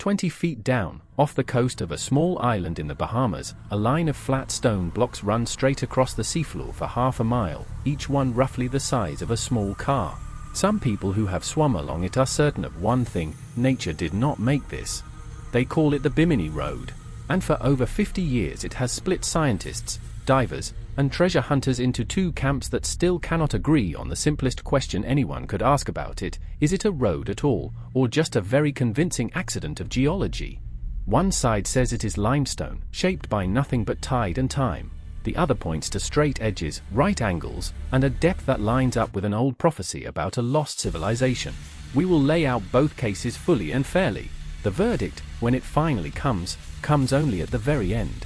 20 feet down, off the coast of a small island in the Bahamas, a line of flat stone blocks run straight across the seafloor for half a mile, each one roughly the size of a small car. Some people who have swum along it are certain of one thing: nature did not make this. They call it the Bimini Road. And for over 50 years it has split scientists, divers, and treasure hunters into two camps that still cannot agree on the simplest question anyone could ask about it: is it a road at all, or just a very convincing accident of geology? One side says it is limestone, shaped by nothing but tide and time. The other points to straight edges, right angles, and a depth that lines up with an old prophecy about a lost civilization. We will lay out both cases fully and fairly. The verdict, when it finally comes only at the very end.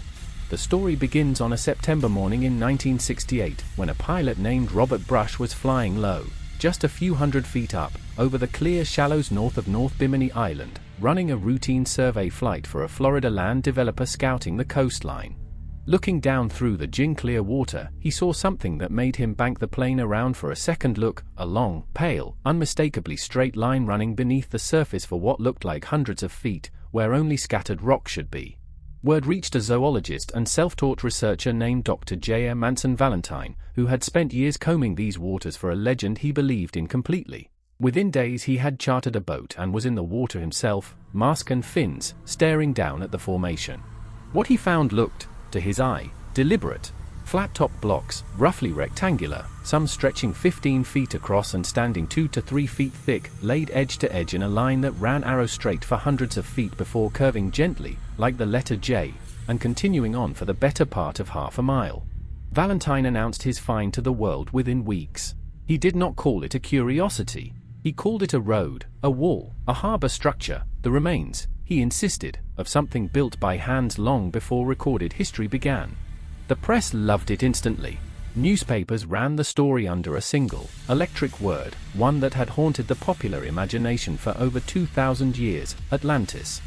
The story begins on a September morning in 1968, when a pilot named Robert Brush was flying low, just a few hundred feet up, over the clear shallows north of North Bimini Island, running a routine survey flight for a Florida land developer scouting the coastline. Looking down through the gin-clear water, he saw something that made him bank the plane around for a second look: a long, pale, unmistakably straight line running beneath the surface for what looked like hundreds of feet, where only scattered rock should be. Word reached a zoologist and self-taught researcher named Dr. J. Manson Valentine, who had spent years combing these waters for a legend he believed in completely. Within days he had chartered a boat and was in the water himself, mask and fins, staring down at the formation. What he found looked, to his eye, deliberate. Flat-top blocks, roughly rectangular, some stretching 15 feet across and standing 2 to 3 feet thick, laid edge to edge in a line that ran arrow straight for hundreds of feet before curving gently, like the letter J, and continuing on for the better part of half a mile. Valentine announced his find to the world within weeks. He did not call it a curiosity. He called it a road, a wall, a harbor structure, the remains, he insisted, of something built by hands long before recorded history began. The press loved it instantly. Newspapers ran the story under a single, electric word, one that had haunted the popular imagination for over 2,000 years: Atlantis.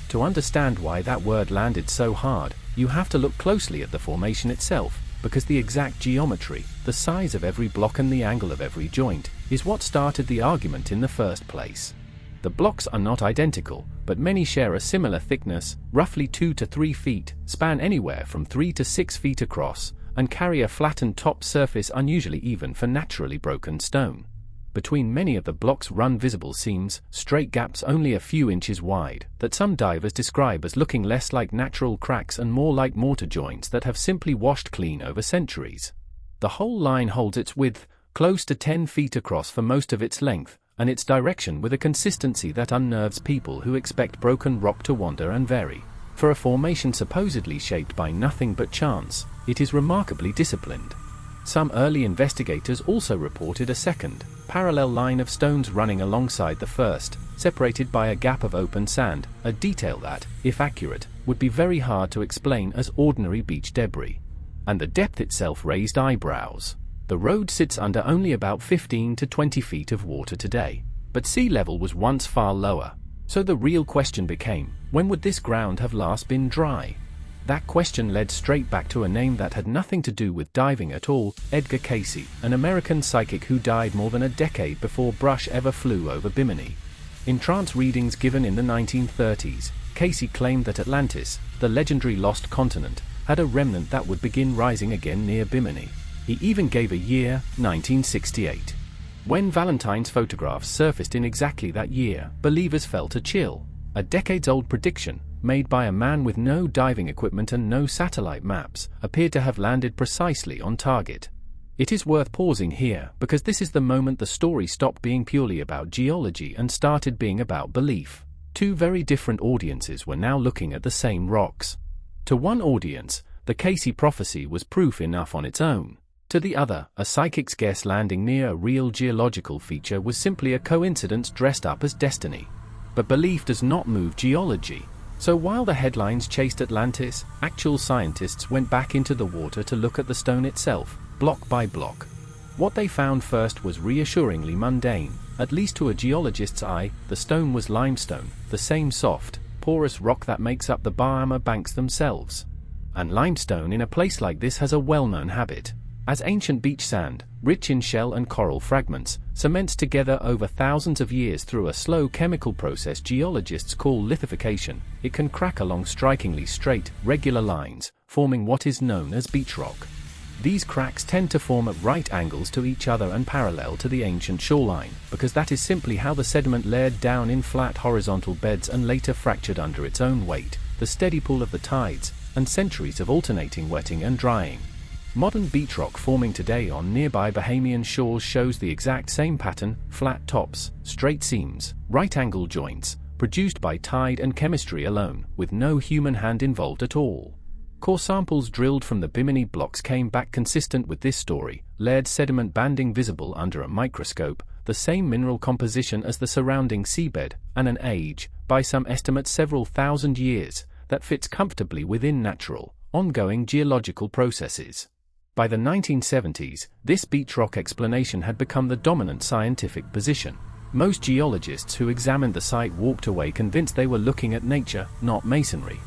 To understand why that word landed so hard, you have to look closely at the formation itself, because the exact geometry, the size of every block and the angle of every joint, is what started the argument in the first place. The blocks are not identical, but many share a similar thickness, roughly 2 to 3 feet, span anywhere from 3 to 6 feet across, and carry a flattened top surface unusually even for naturally broken stone. Between many of the blocks run visible seams, straight gaps only a few inches wide, that some divers describe as looking less like natural cracks and more like mortar joints that have simply washed clean over centuries. The whole line holds its width, close to 10 feet across for most of its length, and its direction with a consistency that unnerves people who expect broken rock to wander and vary. For a formation supposedly shaped by nothing but chance, it is remarkably disciplined. Some early investigators also reported a second, parallel line of stones running alongside the first, separated by a gap of open sand, a detail that, if accurate, would be very hard to explain as ordinary beach debris. And the depth itself raised eyebrows. The road sits under only about 15 to 20 feet of water today, but sea level was once far lower. So the real question became, when would this ground have last been dry? That question led straight back to a name that had nothing to do with diving at all: Edgar Cayce, an American psychic who died more than a decade before Brush ever flew over Bimini. In trance readings given in the 1930s, Cayce claimed that Atlantis, the legendary lost continent, had a remnant that would begin rising again near Bimini. He even gave a year, 1968. When Valentine's photographs surfaced in exactly that year, believers felt a chill. A decades-old prediction, made by a man with no diving equipment and no satellite maps, appeared to have landed precisely on target. It is worth pausing here, because this is the moment the story stopped being purely about geology and started being about belief. Two very different audiences were now looking at the same rocks. To one audience, the Cayce prophecy was proof enough on its own. To the other, a psychic's guess landing near a real geological feature was simply a coincidence dressed up as destiny. But belief does not move geology. So while the headlines chased Atlantis, actual scientists went back into the water to look at the stone itself, block by block. What they found first was reassuringly mundane, at least to a geologist's eye. The stone was limestone, the same soft, porous rock that makes up the Bahamas banks themselves. And limestone in a place like this has a well-known habit. As ancient beach sand, rich in shell and coral fragments, cements together over thousands of years through a slow chemical process geologists call lithification. It can crack along strikingly straight, regular lines, forming what is known as beachrock. These cracks tend to form at right angles to each other and parallel to the ancient shoreline, because that is simply how the sediment layered down in flat horizontal beds and later fractured under its own weight, the steady pull of the tides, and centuries of alternating wetting and drying. Modern beachrock forming today on nearby Bahamian shores shows the exact same pattern: flat tops, straight seams, right-angle joints, produced by tide and chemistry alone, with no human hand involved at all. Core samples drilled from the Bimini blocks came back consistent with this story: layered sediment banding visible under a microscope, the same mineral composition as the surrounding seabed, and an age, by some estimates several thousand years, that fits comfortably within natural, ongoing geological processes. By the 1970s, this beachrock explanation had become the dominant scientific position. Most geologists who examined the site walked away convinced they were looking at nature, not masonry.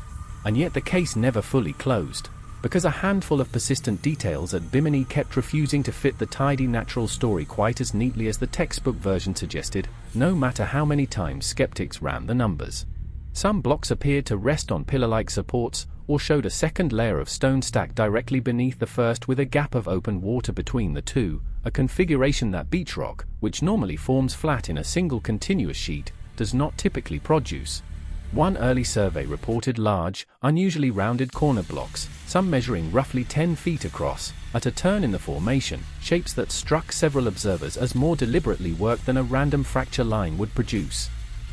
And yet the case never fully closed, because a handful of persistent details at Bimini kept refusing to fit the tidy natural story quite as neatly as the textbook version suggested, no matter how many times skeptics ran the numbers. Some blocks appeared to rest on pillar-like supports, or showed a second layer of stone stacked directly beneath the first with a gap of open water between the two, a configuration that beachrock, which normally forms flat in a single continuous sheet, does not typically produce. One early survey reported large, unusually rounded corner blocks, some measuring roughly 10 feet across, at a turn in the formation, shapes that struck several observers as more deliberately worked than a random fracture line would produce.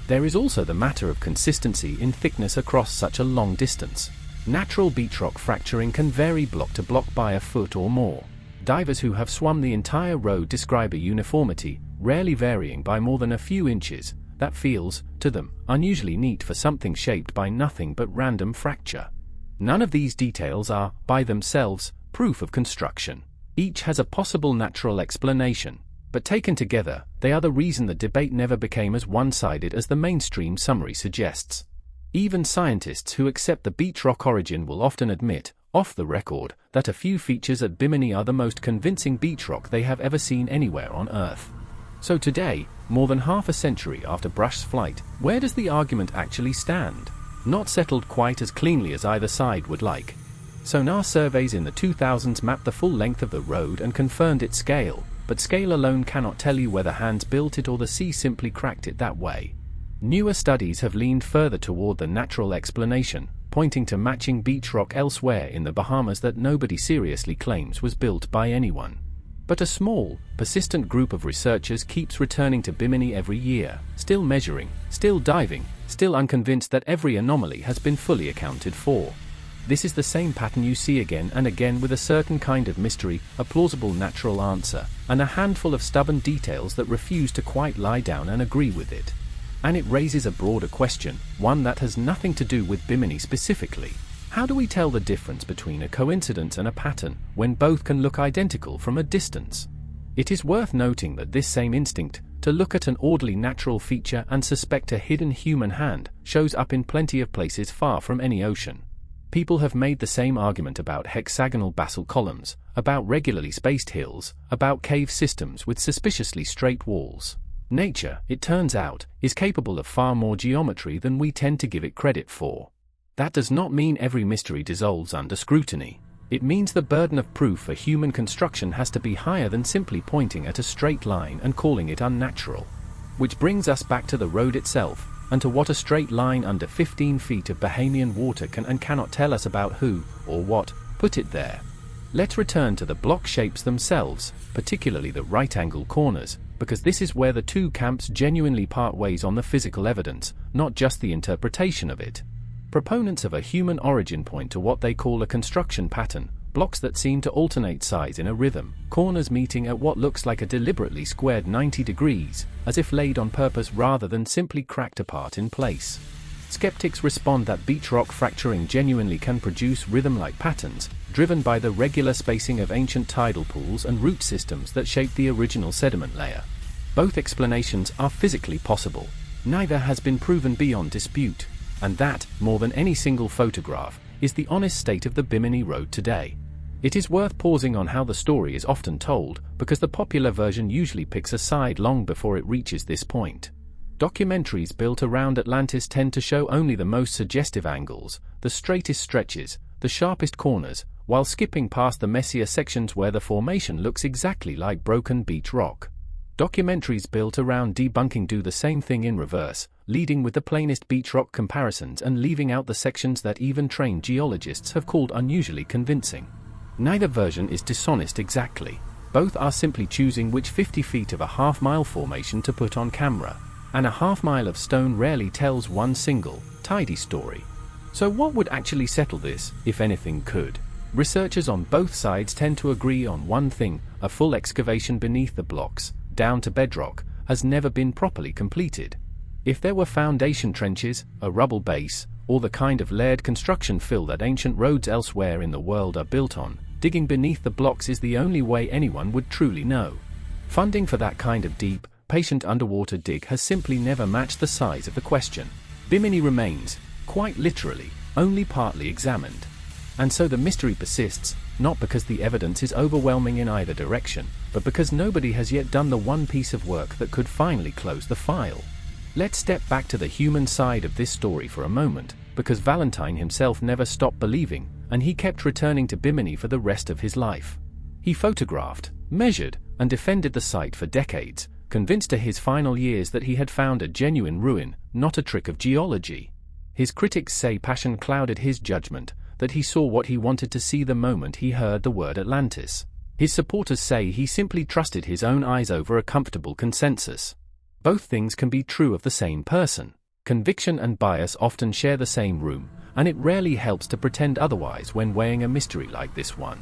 There is also the matter of consistency in thickness across such a long distance. Natural beachrock fracturing can vary block to block by a foot or more. Divers who have swum the entire road describe a uniformity, rarely varying by more than a few inches, that feels, to them, unusually neat for something shaped by nothing but random fracture. None of these details are, by themselves, proof of construction. Each has a possible natural explanation, but taken together, they are the reason the debate never became as one-sided as the mainstream summary suggests. Even scientists who accept the beachrock origin will often admit, off the record, that a few features at Bimini are the most convincing beachrock they have ever seen anywhere on Earth. So today, more than half a century after Brush's flight, where does the argument actually stand? Not settled quite as cleanly as either side would like. Sonar surveys in the 2000s mapped the full length of the road and confirmed its scale, but scale alone cannot tell you whether hands built it or the sea simply cracked it that way. Newer studies have leaned further toward the natural explanation, pointing to matching beachrock elsewhere in the Bahamas that nobody seriously claims was built by anyone. But a small, persistent group of researchers keeps returning to Bimini every year, still measuring, still diving, still unconvinced that every anomaly has been fully accounted for. This is the same pattern you see again and again, with a certain kind of mystery, a plausible natural answer, and a handful of stubborn details that refuse to quite lie down and agree with it. And it raises a broader question, one that has nothing to do with Bimini specifically. How do we tell the difference between a coincidence and a pattern, when both can look identical from a distance? It is worth noting that this same instinct, to look at an orderly natural feature and suspect a hidden human hand, shows up in plenty of places far from any ocean. People have made the same argument about hexagonal basalt columns, about regularly spaced hills, about cave systems with suspiciously straight walls. Nature, it turns out, is capable of far more geometry than we tend to give it credit for. That does not mean every mystery dissolves under scrutiny. It means the burden of proof for human construction has to be higher than simply pointing at a straight line and calling it unnatural. Which brings us back to the road itself, and to what a straight line under 15 feet of Bahamian water can and cannot tell us about who, or what, put it there. Let's return to the block shapes themselves, particularly the right-angle corners, because this is where the two camps genuinely part ways on the physical evidence, not just the interpretation of it. Proponents of a human origin point to what they call a construction pattern, blocks that seem to alternate size in a rhythm, corners meeting at what looks like a deliberately squared 90 degrees, as if laid on purpose rather than simply cracked apart in place. Skeptics respond that beachrock fracturing genuinely can produce rhythm-like patterns, driven by the regular spacing of ancient tidal pools and root systems that shaped the original sediment layer. Both explanations are physically possible. Neither has been proven beyond dispute. And that, more than any single photograph, is the honest state of the Bimini Road today. It is worth pausing on how the story is often told, because the popular version usually picks a side long before it reaches this point. Documentaries built around Atlantis tend to show only the most suggestive angles, the straightest stretches, the sharpest corners, while skipping past the messier sections where the formation looks exactly like broken beach rock. Documentaries built around debunking do the same thing in reverse, leading with the plainest beach rock comparisons and leaving out the sections that even trained geologists have called unusually convincing. Neither version is dishonest exactly. Both are simply choosing which 50 feet of a half-mile formation to put on camera. And a half-mile of stone rarely tells one single, tidy story. So what would actually settle this, if anything could? Researchers on both sides tend to agree on one thing: a full excavation beneath the blocks, down to bedrock, has never been properly completed. If there were foundation trenches, a rubble base, or the kind of layered construction fill that ancient roads elsewhere in the world are built on, digging beneath the blocks is the only way anyone would truly know. Funding for that kind of deep, patient underwater dig has simply never matched the size of the question. Bimini remains, quite literally, only partly examined. And so the mystery persists, not because the evidence is overwhelming in either direction, but because nobody has yet done the one piece of work that could finally close the file. Let's step back to the human side of this story for a moment, because Valentine himself never stopped believing, and he kept returning to Bimini for the rest of his life. He photographed, measured, and defended the site for decades, convinced to his final years that he had found a genuine ruin, not a trick of geology. His critics say passion clouded his judgment, that he saw what he wanted to see the moment he heard the word Atlantis. His supporters say he simply trusted his own eyes over a comfortable consensus. Both things can be true of the same person. Conviction and bias often share the same room, and it rarely helps to pretend otherwise when weighing a mystery like this one.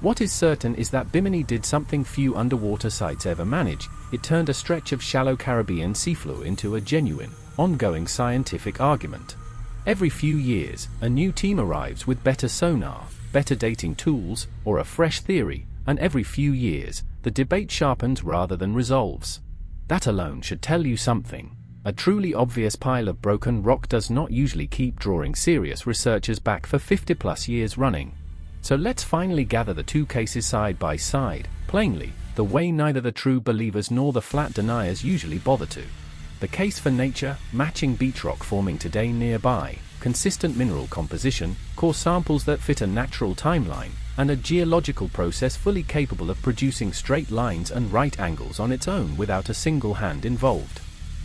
What is certain is that Bimini did something few underwater sites ever manage. It turned a stretch of shallow Caribbean seafloor into a genuine, ongoing scientific argument. Every few years, a new team arrives with better sonar, better dating tools, or a fresh theory, and every few years, the debate sharpens rather than resolves. That alone should tell you something. A truly obvious pile of broken rock does not usually keep drawing serious researchers back for 50+ years running. So let's finally gather the two cases side by side, plainly, the way neither the true believers nor the flat deniers usually bother to. The case for nature, matching beach rock forming today nearby, consistent mineral composition, core samples that fit a natural timeline, and a geological process fully capable of producing straight lines and right angles on its own without a single hand involved.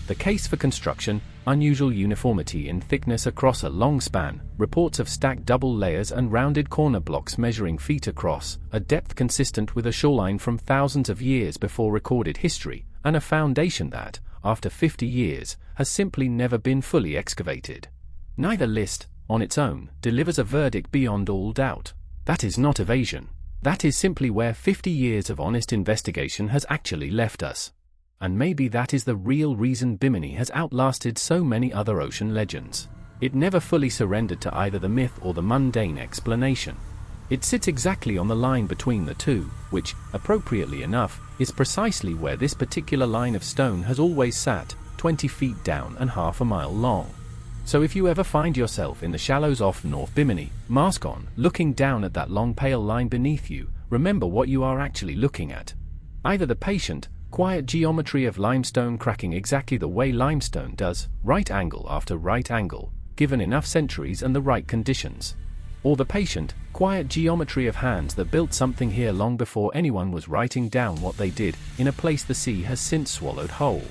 The case for construction, unusual uniformity in thickness across a long span, reports of stacked double layers and rounded corner blocks measuring feet across, a depth consistent with a shoreline from thousands of years before recorded history, and a foundation that, after 50 years, has simply never been fully excavated. Neither list, on its own, delivers a verdict beyond all doubt. That is not evasion. That is simply where 50 years of honest investigation has actually left us. And maybe that is the real reason Bimini has outlasted so many other ocean legends. It never fully surrendered to either the myth or the mundane explanation. It sits exactly on the line between the two, which, appropriately enough, is precisely where this particular line of stone has always sat, 20 feet down and half a mile long. So if you ever find yourself in the shallows off North Bimini, mask on, looking down at that long pale line beneath you, remember what you are actually looking at. Either the patient, quiet geometry of limestone cracking exactly the way limestone does, right angle after right angle, given enough centuries and the right conditions. Or the patient, quiet geometry of hands that built something here long before anyone was writing down what they did, in a place the sea has since swallowed whole.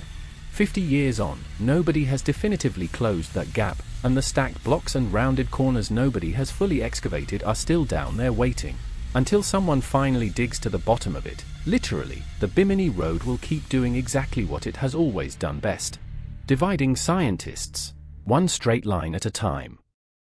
50 years on, nobody has definitively closed that gap, and the stacked blocks and rounded corners nobody has fully excavated are still down there waiting. Until someone finally digs to the bottom of it, literally, the Bimini Road will keep doing exactly what it has always done best. Dividing scientists, one straight line at a time.